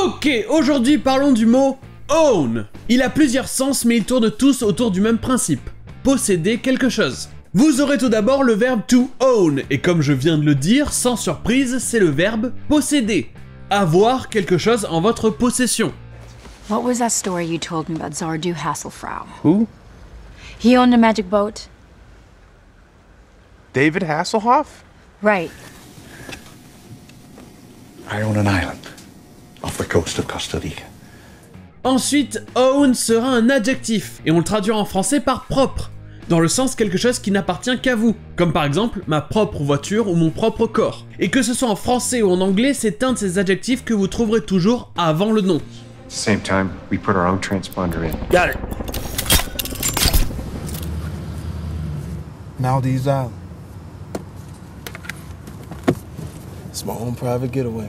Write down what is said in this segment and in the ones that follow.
Ok, aujourd'hui parlons du mot own. Il a plusieurs sens mais ils tournent tous autour du même principe. Posséder quelque chose. Vous aurez tout d'abord le verbe to own, et comme je viens de le dire, sans surprise, c'est le verbe posséder. Avoir quelque chose en votre possession. What was that story you told me about Zardu Hasselfrau? Who? He owned a magic boat? David Hasselhoff? Right. I own an island off the coast of Costa Rica. Ensuite, own sera un adjectif, et on le traduira en français par propre, dans le sens quelque chose qui n'appartient qu'à vous, comme par exemple ma propre voiture ou mon propre corps. Et que ce soit en français ou en anglais, c'est un de ces adjectifs que vous trouverez toujours avant le nom. Same time, we put our own transponder in. Got it. Maldives Island. It's my own private getaway.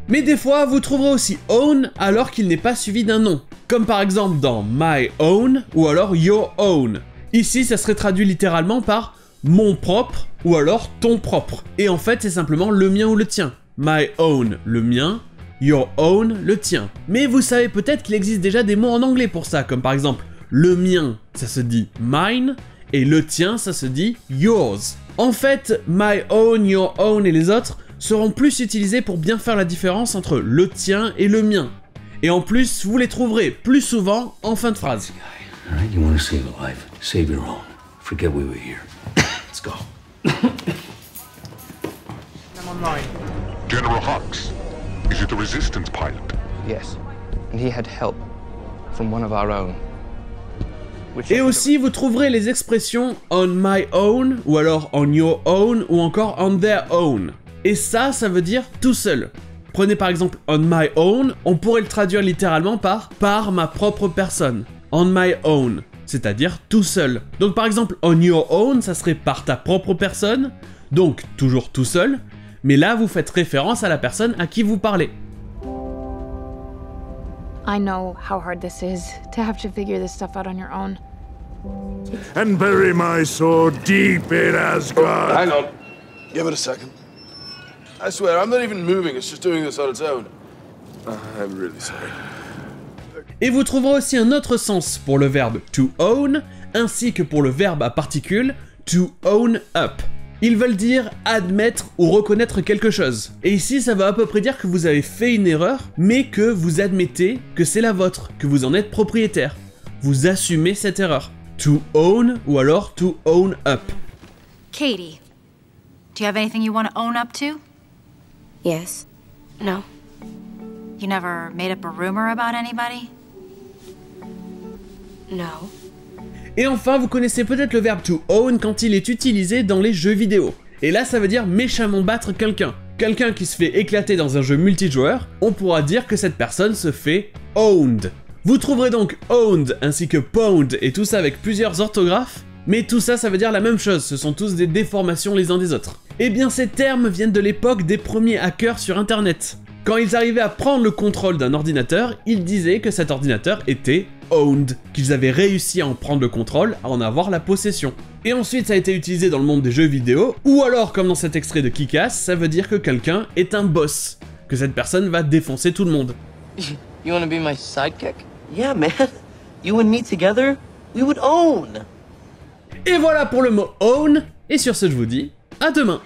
Mais des fois, vous trouverez aussi own alors qu'il n'est pas suivi d'un nom, comme par exemple dans my own ou alors your own. Ici, ça serait traduit littéralement par mon propre ou alors ton propre. Et en fait, c'est simplement le mien ou le tien. My own, le mien. Your own, le tien. Mais vous savez peut-être qu'il existe déjà des mots en anglais pour ça, comme par exemple le mien, ça se dit mine, et le tien, ça se dit yours. En fait, my own, your own et les autres seront plus utilisés pour bien faire la différence entre le tien et le mien. Et en plus, vous les trouverez plus souvent en fin de phrase. All right, you want to save a life, save your own. Forget we were here. Let's go. I'm online. General Hux, is it the Resistance pilot? Yes, and he had help from one of our own. Et aussi, vous trouverez les expressions on my own, ou alors on your own, ou encore on their own. Et ça veut dire tout seul. Prenez par exemple on my own, on pourrait le traduire littéralement par ma propre personne. On my own, c'est-à-dire tout seul. Donc par exemple on your own, ça serait par ta propre personne, donc toujours tout seul, mais là vous faites référence à la personne à qui vous parlez. I know how hard this is to have to figure this stuff out on your own. And bury my sword deep in Asgard. Hang on. Give it a second. I swear, I'm not even moving, it's just doing this on its own. I'm really sorry. Et vous trouverez aussi un autre sens pour le verbe to own, ainsi que pour le verbe à particules to own up. Ils veulent dire admettre ou reconnaître quelque chose. Et ici, ça va à peu près dire que vous avez fait une erreur, mais que vous admettez que c'est la vôtre, que vous en êtes propriétaire. Vous assumez cette erreur. To own ou alors to own up. Katie, do you have anything you want to own up to? Yes. No. You never made up a rumor about anybody? No. Et enfin, vous connaissez peut-être le verbe to own quand il est utilisé dans les jeux vidéo. Et là, ça veut dire méchamment battre quelqu'un. Quelqu'un qui se fait éclater dans un jeu multijoueur, on pourra dire que cette personne se fait owned. Vous trouverez donc owned ainsi que pwned et tout ça avec plusieurs orthographes, mais tout ça, ça veut dire la même chose, ce sont tous des déformations les uns des autres. Eh bien, ces termes viennent de l'époque des premiers hackers sur internet. Quand ils arrivaient à prendre le contrôle d'un ordinateur, ils disaient que cet ordinateur était owned, qu'ils avaient réussi à en prendre le contrôle, à en avoir la possession. Et ensuite ça a été utilisé dans le monde des jeux vidéo, ou alors comme dans cet extrait de Kick-Ass, ça veut dire que quelqu'un est un boss, que cette personne va défoncer tout le monde. You wanna be my sidekick? Yeah, man. You and me together, we would own. Et voilà pour le mot own, et sur ce je vous dis, à demain.